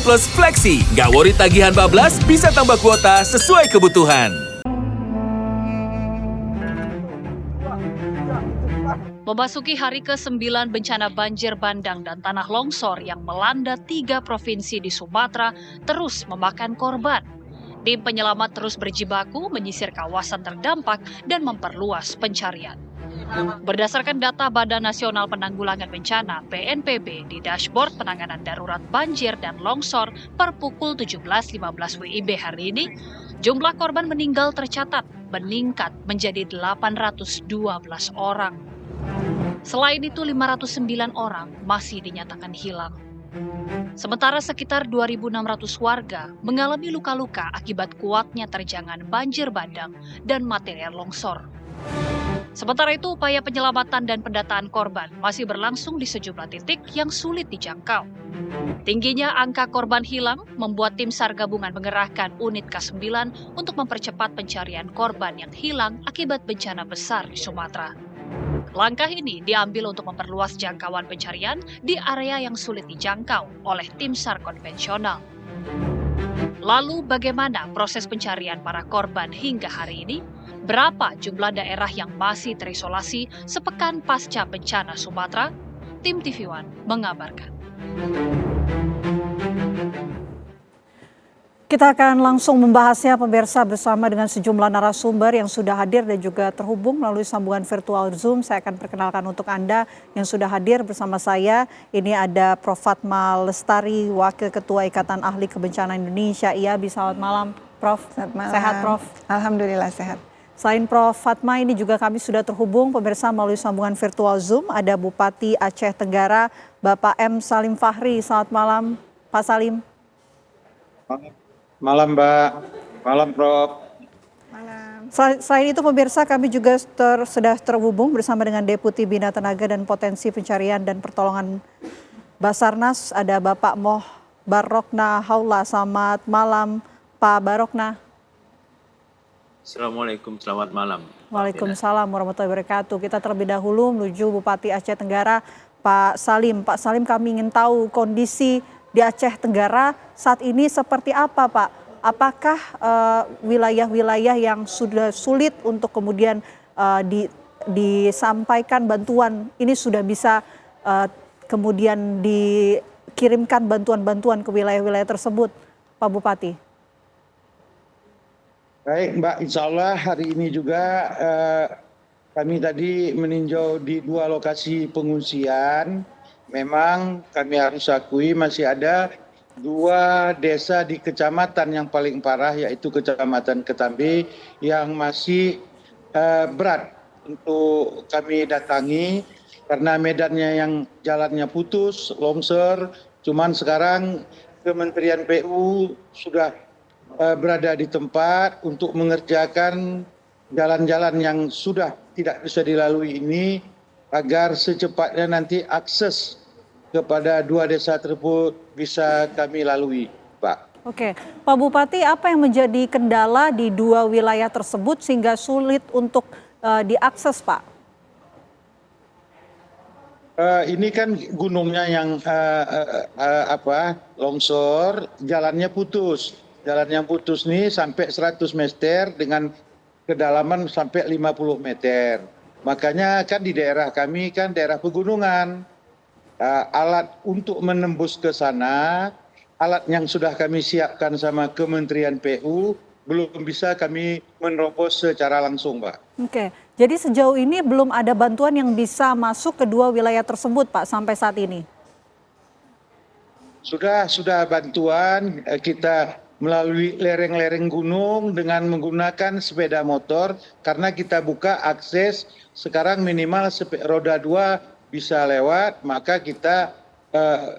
Plus Flexi. Nggak worry tagihan bablas, bisa tambah kuota sesuai kebutuhan. Memasuki hari ke-9 bencana banjir bandang dan tanah longsor yang melanda 3 provinsi di Sumatera terus memakan korban. Tim penyelamat terus berjibaku menyisir kawasan terdampak dan memperluas pencarian. Berdasarkan data Badan Nasional Penanggulangan Bencana (BNPB) di dashboard penanganan darurat banjir dan longsor per pukul 17.15 WIB hari ini, jumlah korban meninggal tercatat meningkat menjadi 812 orang. Selain itu, 509 orang masih dinyatakan hilang. Sementara sekitar 2.600 warga mengalami luka-luka akibat kuatnya terjangan banjir bandang dan material longsor. Sementara itu, upaya penyelamatan dan pendataan korban masih berlangsung di sejumlah titik yang sulit dijangkau. Tingginya angka korban hilang membuat tim SAR gabungan mengerahkan unit K9 untuk mempercepat pencarian korban yang hilang akibat bencana besar di Sumatera. Langkah ini diambil untuk memperluas jangkauan pencarian di area yang sulit dijangkau oleh tim SAR konvensional. Lalu bagaimana proses pencarian para korban hingga hari ini? Berapa jumlah daerah yang masih terisolasi sepekan pasca bencana Sumatera? Tim TV One mengabarkan. Kita akan langsung membahasnya pemirsa bersama dengan sejumlah narasumber yang sudah hadir dan juga terhubung melalui sambungan virtual Zoom. Saya akan perkenalkan untuk Anda yang sudah hadir bersama saya. Ini ada Prof. Fatma Lestari, Wakil Ketua Ikatan Ahli Kebencanaan Indonesia. IABI, selamat malam Prof. Selamat malam. Sehat Prof? Alhamdulillah sehat. Selain Prof. Fatma, ini juga kami sudah terhubung pemirsa melalui sambungan virtual Zoom. Ada Bupati Aceh Tenggara, Bapak M. Salim Fahri. Selamat malam Pak Salim. Malam Mbak, malam Prof. Malam. Selain itu pemirsa kami juga sudah terhubung bersama dengan Deputi Bina Tenaga dan Potensi Pencarian dan Pertolongan Basarnas. Ada Bapak Moh Barokna Haula. Selamat malam Pak Barokna. Assalamualaikum, selamat malam. Waalaikumsalam warahmatullahi wabarakatuh. Kita terlebih dahulu menuju Bupati Aceh Tenggara, Pak Salim. Pak Salim, kami ingin tahu kondisi di Aceh Tenggara saat ini seperti apa Pak? Apakah wilayah-wilayah yang sudah sulit untuk kemudian disampaikan bantuan ini sudah bisa kemudian dikirimkan bantuan-bantuan ke wilayah-wilayah tersebut Pak Bupati? Baik Mbak, insya Allah hari ini juga kami tadi meninjau di 2 lokasi pengungsian. Memang kami harus akui masih ada 2 desa di kecamatan yang paling parah, yaitu Kecamatan Ketambi yang masih berat untuk kami datangi karena medannya yang jalannya putus, longsor. Cuman sekarang Kementerian PU sudah berada di tempat untuk mengerjakan jalan-jalan yang sudah tidak bisa dilalui ini agar secepatnya nanti akses kepada 2 desa tersebut bisa kami lalui, Pak. Oke, Pak Bupati, apa yang menjadi kendala di 2 wilayah tersebut sehingga sulit untuk diakses, Pak? Ini kan gunungnya yang longsor, jalannya putus. Jalan yang putus nih sampai 100 meter dengan kedalaman sampai 50 meter. Makanya kan di daerah kami kan daerah pegunungan. Alat untuk menembus ke sana, alat yang sudah kami siapkan sama Kementerian PU belum bisa kami menerobos secara langsung, Pak. Oke, jadi sejauh ini belum ada bantuan yang bisa masuk ke 2 wilayah tersebut, Pak, sampai saat ini? Sudah bantuan, kita melalui lereng-lereng gunung dengan menggunakan sepeda motor karena kita buka akses sekarang minimal roda 2 bisa lewat, maka kita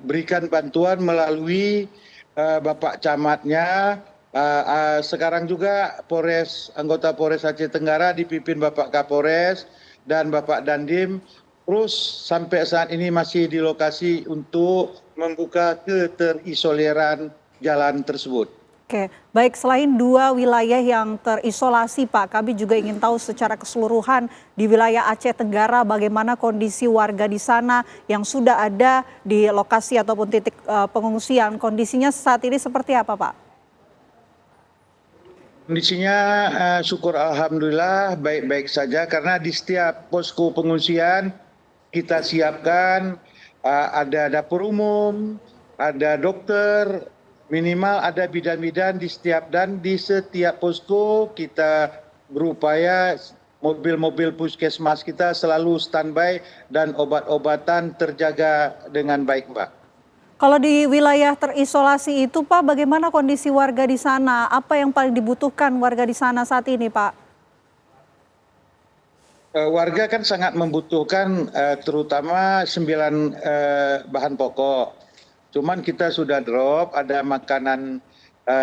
berikan bantuan melalui Bapak Camatnya. Sekarang juga anggota Polres Aceh Tenggara dipimpin Bapak Kapolres dan Bapak Dandim terus sampai saat ini masih di lokasi untuk membuka keterisoliran jalan tersebut. Oke, baik selain 2 wilayah yang terisolasi Pak, kami juga ingin tahu secara keseluruhan di wilayah Aceh Tenggara bagaimana kondisi warga di sana yang sudah ada di lokasi ataupun titik pengungsian. Kondisinya saat ini seperti apa Pak? Kondisinya syukur alhamdulillah baik-baik saja karena di setiap posko pengungsian kita siapkan ada dapur umum, ada dokter, minimal ada bidan-bidan di setiap posko kita berupaya mobil-mobil puskesmas kita selalu standby dan obat-obatan terjaga dengan baik, Mbak. Kalau di wilayah terisolasi itu Pak, bagaimana kondisi warga di sana? Apa yang paling dibutuhkan warga di sana saat ini Pak? Warga kan sangat membutuhkan terutama 9 bahan pokok. Cuman kita sudah drop, ada makanan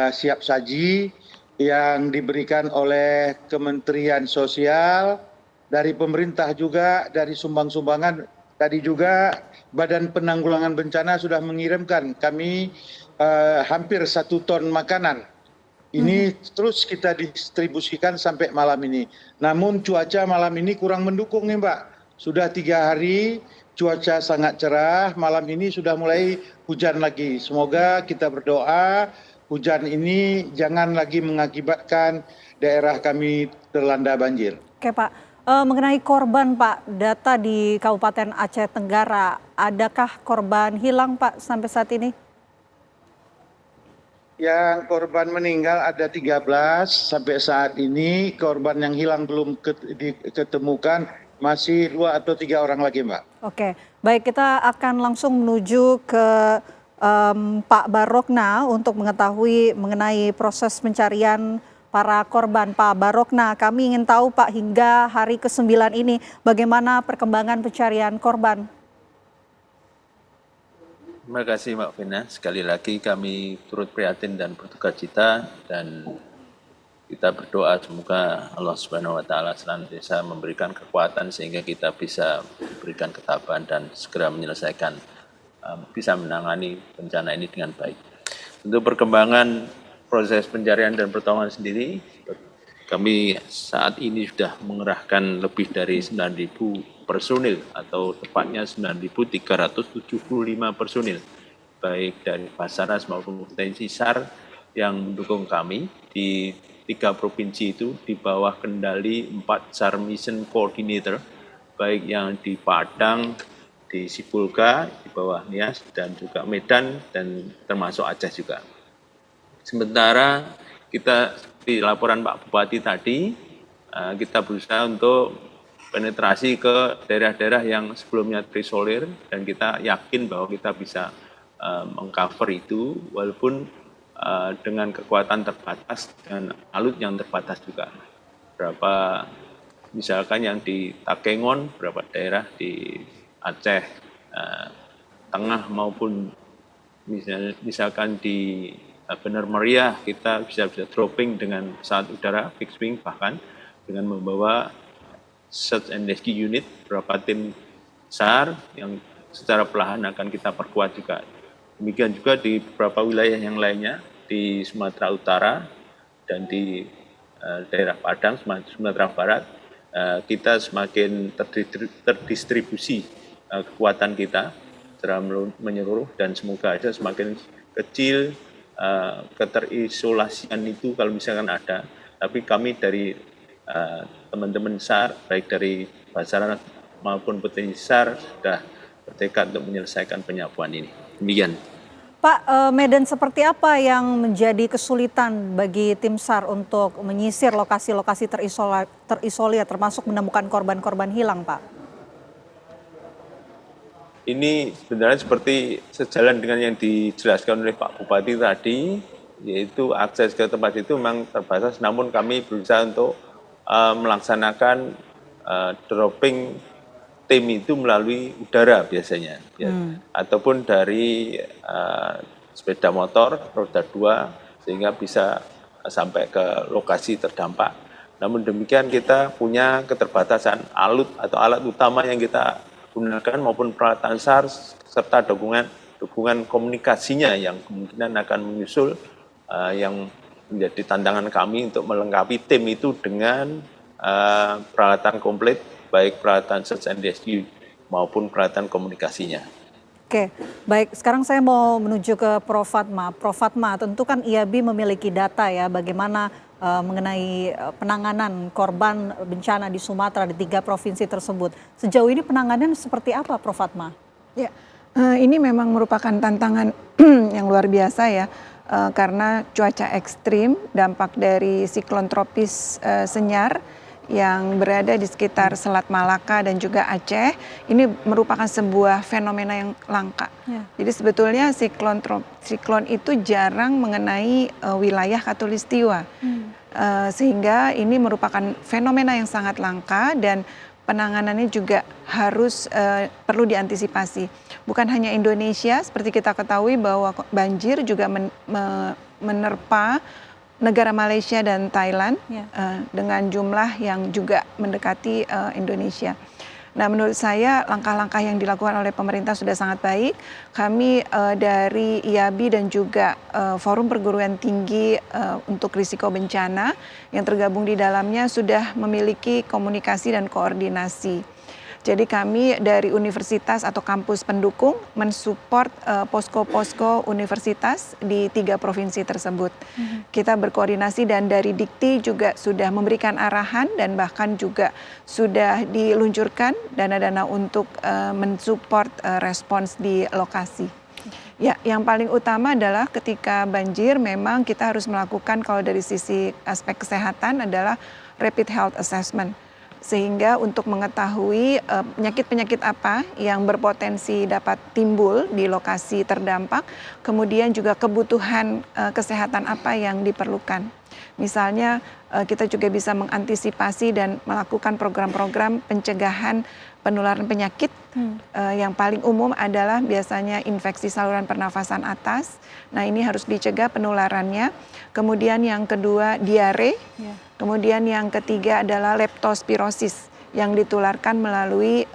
siap saji yang diberikan oleh Kementerian Sosial, dari pemerintah juga, dari sumbang-sumbangan. Tadi juga Badan Penanggulangan Bencana sudah mengirimkan kami hampir 1 ton makanan. Ini terus kita distribusikan sampai malam ini. Namun cuaca malam ini kurang mendukung nih Mbak. Sudah 3 hari cuaca sangat cerah, malam ini sudah mulai hujan lagi. Semoga kita berdoa hujan ini jangan lagi mengakibatkan daerah kami terlanda banjir. Oke Pak, mengenai korban Pak, data di Kabupaten Aceh Tenggara, adakah korban hilang Pak sampai saat ini? Yang korban meninggal ada 13 sampai saat ini, korban yang hilang belum diketemukan masih 2 atau 3 orang lagi Mbak. Oke, baik kita akan langsung menuju ke Pak Barokna untuk mengetahui mengenai proses pencarian para korban. Pak Barokna, kami ingin tahu Pak hingga hari ke-9 ini bagaimana perkembangan pencarian korban. Terima kasih Mbak Vina. Sekali lagi kami turut prihatin dan berduka cita dan kita berdoa semoga Allah Subhanahu wa taala senantiasa memberikan kekuatan sehingga kita bisa berikan ketabahan dan segera menyelesaikan bisa menangani bencana ini dengan baik. Untuk perkembangan proses pencarian dan pertolongan sendiri, kami saat ini sudah mengerahkan lebih dari 9.000 personil atau tepatnya 9.375 personil baik dari Basarnas maupun potensi SAR yang mendukung kami di 3 provinsi itu di bawah kendali 4 SAR Mission Coordinator baik yang di Padang, di Sipulga, di bawah Nias dan juga Medan dan termasuk Aceh juga. Sementara kita di laporan Pak Bupati tadi kita berusaha untuk penetrasi ke daerah-daerah yang sebelumnya terisolir dan kita yakin bahwa kita bisa mengcover itu walaupun dengan kekuatan terbatas dan alut yang terbatas juga. Berapa misalkan yang di Takengon, beberapa daerah di Aceh Tengah maupun misalkan di Bener Meriah kita bisa dropping dengan pesawat udara fixed wing bahkan dengan membawa Search and Rescue Unit, beberapa tim SAR yang secara perlahan akan kita perkuat juga. Demikian juga di beberapa wilayah yang lainnya, di Sumatera Utara dan di daerah Padang, Sumatera Barat, kita semakin terdistribusi kekuatan kita secara menyeluruh dan semoga aja semakin kecil keterisolasian itu kalau misalkan ada. Tapi kami dari teman-teman SAR, baik dari Basarnas maupun potensi SAR sudah bertekad untuk menyelesaikan penyapuan ini. Demikian. Pak, medan seperti apa yang menjadi kesulitan bagi tim SAR untuk menyisir lokasi-lokasi terisolir termasuk menemukan korban-korban hilang, Pak? Ini sebenarnya seperti sejalan dengan yang dijelaskan oleh Pak Bupati tadi, yaitu akses ke tempat itu memang terbatas, namun kami berusaha untuk melaksanakan dropping tim itu melalui udara biasanya, ya. Ataupun dari sepeda motor roda 2 sehingga bisa sampai ke lokasi terdampak. Namun demikian kita punya keterbatasan alut atau alat utama yang kita gunakan maupun peralatan SAR serta dukungan komunikasinya yang kemungkinan akan menyusul yang menjadi tantangan kami untuk melengkapi tim itu dengan peralatan komplit, baik peralatan search and rescue maupun peralatan komunikasinya. Oke, baik. Sekarang saya mau menuju ke Prof. Fatma. Prof. Fatma, tentu kan IABI memiliki data ya bagaimana mengenai penanganan korban bencana di Sumatera di 3 provinsi tersebut. Sejauh ini penanganan seperti apa, Prof. Fatma? Ya, ini memang merupakan tantangan yang luar biasa ya, karena cuaca ekstrim, dampak dari siklon tropis Senyar yang berada di sekitar Selat Malaka dan juga Aceh, ini merupakan sebuah fenomena yang langka. Ya. Jadi sebetulnya siklon itu jarang mengenai wilayah Khatulistiwa, sehingga ini merupakan fenomena yang sangat langka dan penanganannya juga harus perlu diantisipasi. Bukan hanya Indonesia, seperti kita ketahui bahwa banjir juga menerpa negara Malaysia dan Thailand dengan jumlah yang juga mendekati Indonesia. Nah, menurut saya langkah-langkah yang dilakukan oleh pemerintah sudah sangat baik. Kami dari IABI dan juga Forum Perguruan Tinggi untuk Risiko Bencana yang tergabung di dalamnya sudah memiliki komunikasi dan koordinasi. Jadi kami dari universitas atau kampus pendukung mensupport posko-posko universitas di 3 provinsi tersebut. Kita berkoordinasi dan dari Dikti juga sudah memberikan arahan dan bahkan juga sudah diluncurkan dana-dana untuk mensupport respons di lokasi. Ya, yang paling utama adalah ketika banjir memang kita harus melakukan kalau dari sisi aspek kesehatan adalah rapid health assessment. Sehingga untuk mengetahui penyakit-penyakit apa yang berpotensi dapat timbul di lokasi terdampak, kemudian juga kebutuhan kesehatan apa yang diperlukan. Misalnya kita juga bisa mengantisipasi dan melakukan program-program pencegahan penularan penyakit. Yang paling umum adalah biasanya infeksi saluran pernafasan atas. Nah, ini harus dicegah penularannya. Kemudian yang kedua diare. Kemudian yang ketiga adalah leptospirosis yang ditularkan melalui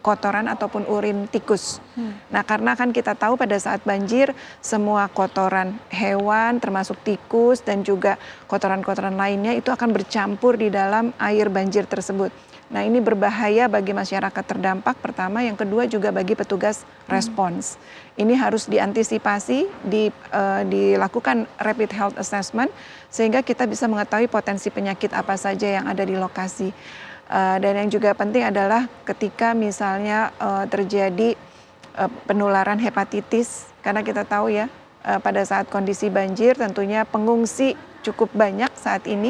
kotoran ataupun urin tikus. Nah, karena kan kita tahu pada saat banjir semua kotoran hewan termasuk tikus dan juga kotoran-kotoran lainnya itu akan bercampur di dalam air banjir tersebut. Nah, ini berbahaya bagi masyarakat terdampak pertama, yang kedua juga bagi petugas respons. Ini harus diantisipasi, dilakukan rapid health assessment sehingga kita bisa mengetahui potensi penyakit apa saja yang ada di lokasi. Dan yang juga penting adalah ketika misalnya terjadi penularan hepatitis, karena kita tahu ya pada saat kondisi banjir tentunya pengungsi cukup banyak saat ini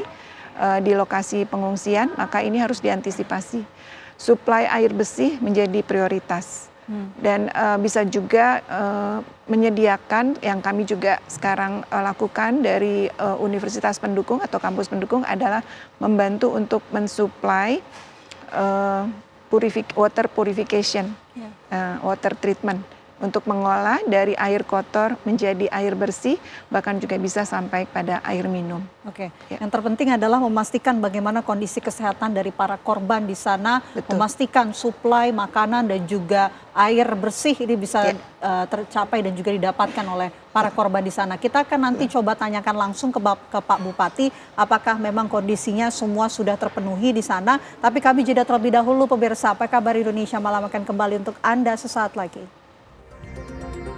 di lokasi pengungsian, maka ini harus diantisipasi. Suplai air bersih menjadi prioritas. Dan bisa juga menyediakan yang kami juga sekarang lakukan dari universitas pendukung atau kampus pendukung adalah membantu untuk mensuplai water purification, water treatment untuk mengolah dari air kotor menjadi air bersih, bahkan juga bisa sampai pada air minum. Oke, yang terpenting adalah memastikan bagaimana kondisi kesehatan dari para korban di sana, memastikan suplai makanan dan juga air bersih ini bisa tercapai dan juga didapatkan oleh para korban di sana. Kita akan nanti coba tanyakan langsung ke Pak Bupati, apakah memang kondisinya semua sudah terpenuhi di sana. Tapi kami jeda terlebih dahulu pemirsa, apa kabar Indonesia Malam akan kembali untuk Anda sesaat lagi.